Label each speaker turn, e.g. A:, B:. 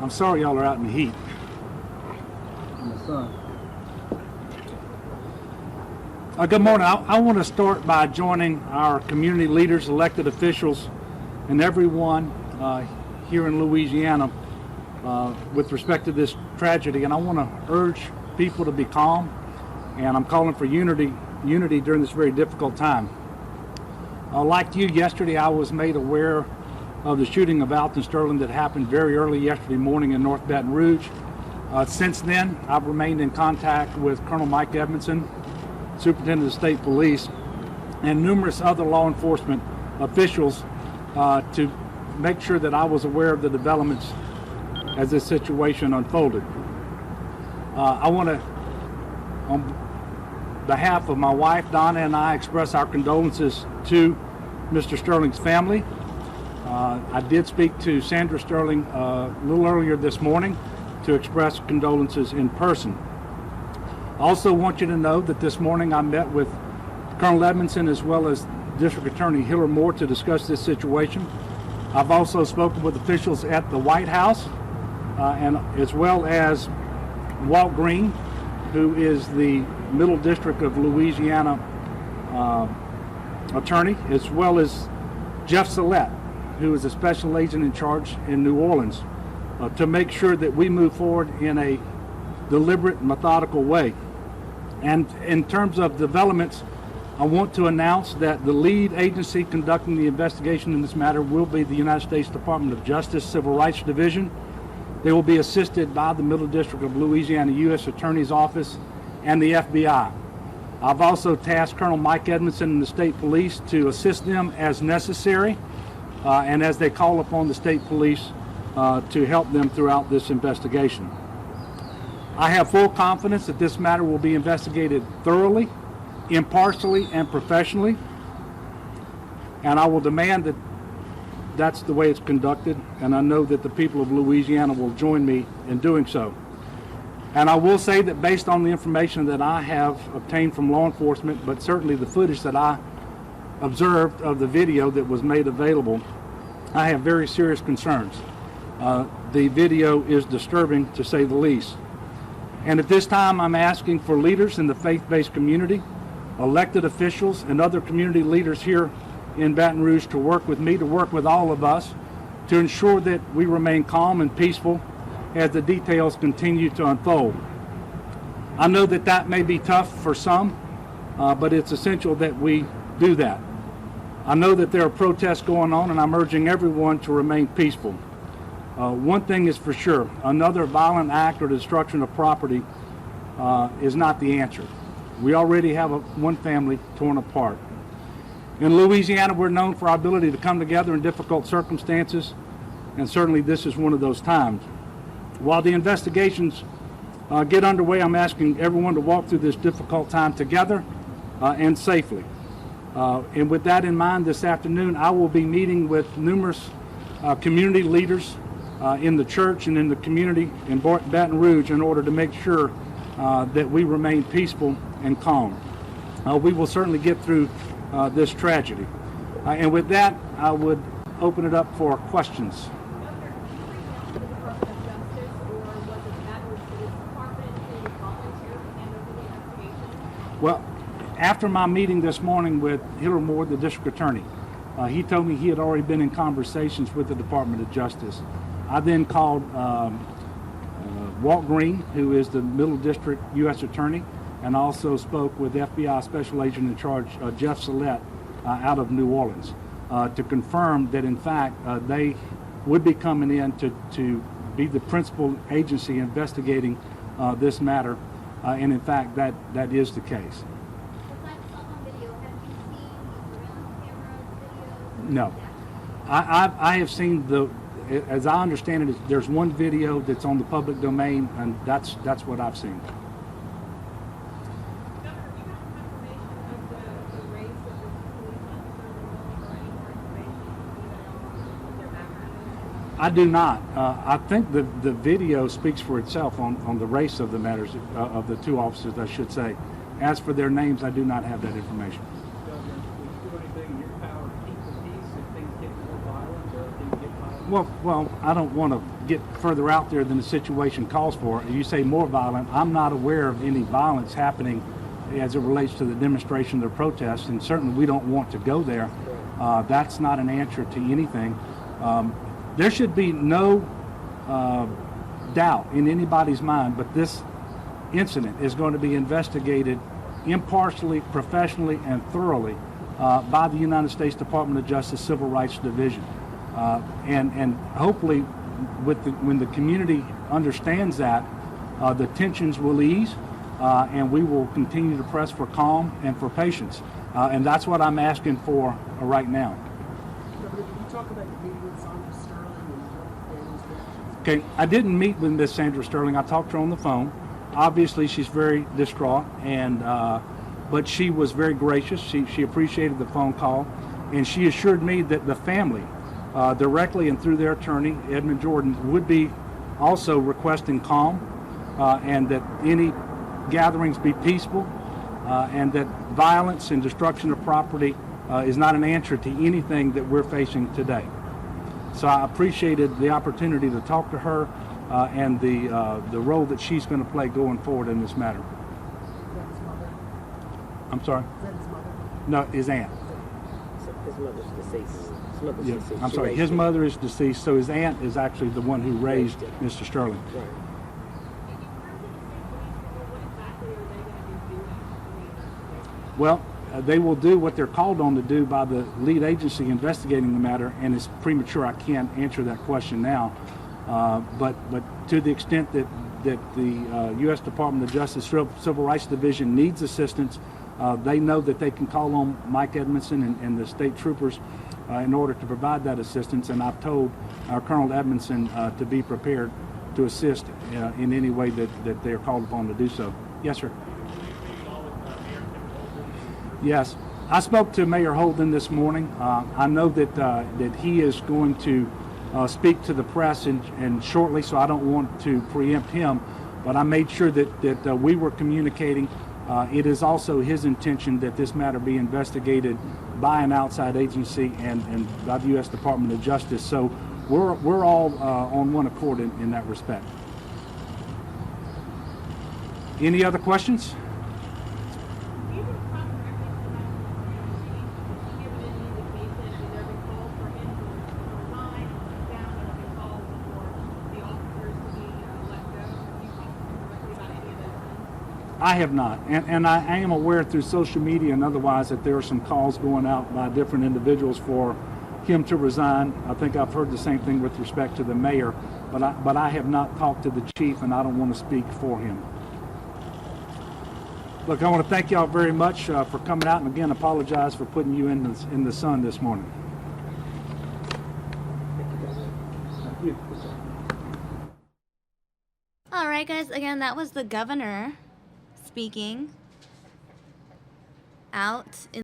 A: I'm sorry y'all are out in the heat.
B: In the sun.
A: Good morning. I want to start by joining our community leaders, elected officials, and everyone here in Louisiana with respect to this tragedy. And I want to urge people to be calm, and I'm calling for unity during this very difficult time. Like you, yesterday I was made aware of the shooting of Alton Sterling that happened very early yesterday morning in North Baton Rouge. Since then, I've remained in contact with Colonel Mike Edmondson, Superintendent of State Police, and numerous other law enforcement officials to make sure that I was aware of the developments as this situation unfolded. I want to, on behalf of my wife, Donna, and I, express our condolences to Mr. Sterling's family. I did speak to Sandra Sterling a little earlier this morning to express condolences in person. I also want you to know that this morning I met with Colonel Edmondson as well as District Attorney Hiller Moore to discuss this situation. I've also spoken with officials at the White House and as well as Walt Green, who is the Middle District of Louisiana attorney, as well as Jeff Sillette, who is a special agent in charge in New Orleans, to make sure that we move forward in a deliberate, methodical way. And in terms of developments, I want to announce that the lead agency conducting the investigation in this matter will be the United States Department of Justice Civil Rights Division. They will be assisted by the Middle District of Louisiana U.S. Attorney's Office and the FBI. I've also tasked Colonel Mike Edmondson and the State Police to assist them as necessary and as they call upon the State Police to help them throughout this investigation. I have full confidence that this matter will be investigated thoroughly, impartially, and professionally, and I will demand that that's the way it's conducted, and I know that the people of Louisiana will join me in doing so. And I will say that based on the information that I have obtained from law enforcement, but certainly the footage that I observed of the video that was made available, I have very serious concerns. The video is disturbing, to say the least. And at this time, I'm asking for leaders in the faith-based community, elected officials, and other community leaders here in Baton Rouge to work with me, to work with all of us, to ensure that we remain calm and peaceful as the details continue to unfold. I know that that may be tough for some, but it's essential that we do that. I know that there are protests going on, and I'm urging everyone to remain peaceful. One thing is for sure, another violent act or destruction of property is not the answer. We already have one family torn apart. In Louisiana, we're known for our ability to come together in difficult circumstances, and certainly this is one of those times. While the investigations get underway, I'm asking everyone to walk through this difficult time together and safely. And with that in mind, this afternoon, I will be meeting with numerous community leaders in the church and in the community in Baton Rouge in order to make sure that we remain peaceful and calm. We will certainly get through this tragedy. And with that, I would open it up for questions. Well, after my meeting this morning with Hiller Moore, the district attorney, he told me he had already been in conversations with the Department of Justice. I then called Walt Green, who is the Middle District U.S. Attorney, and also spoke with FBI Special Agent in Charge Jeff Sillette out of New Orleans to confirm that in fact they would be coming in to be the principal agency investigating this matter, and in fact that is the case. No, I have seen as I understand it, there's one video that's on the public domain, and that's what I've seen. I do not. I think the video speaks for itself on the race of the matters of the two officers, I should say. As for their names, I do not have that information.
B: Will you do anything in your power to keep the peace if things get more violent or things get violent?
A: Well, I don't want to get further out there than the situation calls for. You say more violent. I'm not aware of any violence happening as it relates to the demonstration or protest, and certainly we don't want to go there. That's not an answer to anything. There should be no doubt in anybody's mind, but this incident is going to be investigated impartially, professionally, and thoroughly by the United States Department of Justice Civil Rights Division. And hopefully when the community understands that, the tensions will ease, and we will continue to press for calm and for patience. And that's what I'm asking for right now.
C: Governor, can you talk about your meeting with Alton Sterling and your family's reactions?
A: Okay, I didn't meet with Miss Sandra Sterling. I talked to her on the phone. Obviously, she's very distraught, and but she was very gracious. She appreciated the phone call, and she assured me that the family, directly and through their attorney, Edmund Jordan, would be also requesting calm, and that any gatherings be peaceful, and that violence and destruction of property is not an answer to anything that we're facing today. So I appreciated the opportunity to talk to her and the role that she's going to play going forward in this matter.
C: Is that his mother?
A: I'm sorry?
C: Is that his mother?
A: No, his aunt.
D: So his mother's deceased. His mother's
A: Yeah,
D: deceased.
A: I'm
D: She
A: sorry,
D: raised
A: his
D: him.
A: mother is deceased, so his aunt is actually the one who raised Mr. Sterling.
D: Right.
A: Well, they will do what they're called on to do by the lead agency investigating the matter, and it's premature. I can't answer that question now. But to the extent that the U.S. Department of Justice Civil Rights Division needs assistance, they know that they can call on Mike Edmondson and the state troopers in order to provide that assistance. And I've told our Colonel Edmondson to be prepared to assist in any way that they are called upon to do so. Yes, sir. Yes, I spoke to Mayor Holden this morning. I know that he is going to speak to the press and shortly, so I don't want to preempt him. But I made sure that we were communicating. It is also his intention that this matter be investigated by an outside agency and by the U.S. Department of Justice. So we're all on one accord in that respect. Any other questions? I have not, and I am aware through social media and otherwise that there are some calls going out by different individuals for him to resign. I think I've heard the same thing with respect to the mayor, but I have not talked to the chief, and I don't want to speak for him. Look, I want to thank y'all very much for coming out, and again apologize for putting you in the sun this morning. Thank you.
E: All right, guys, again, that was the governor speaking out in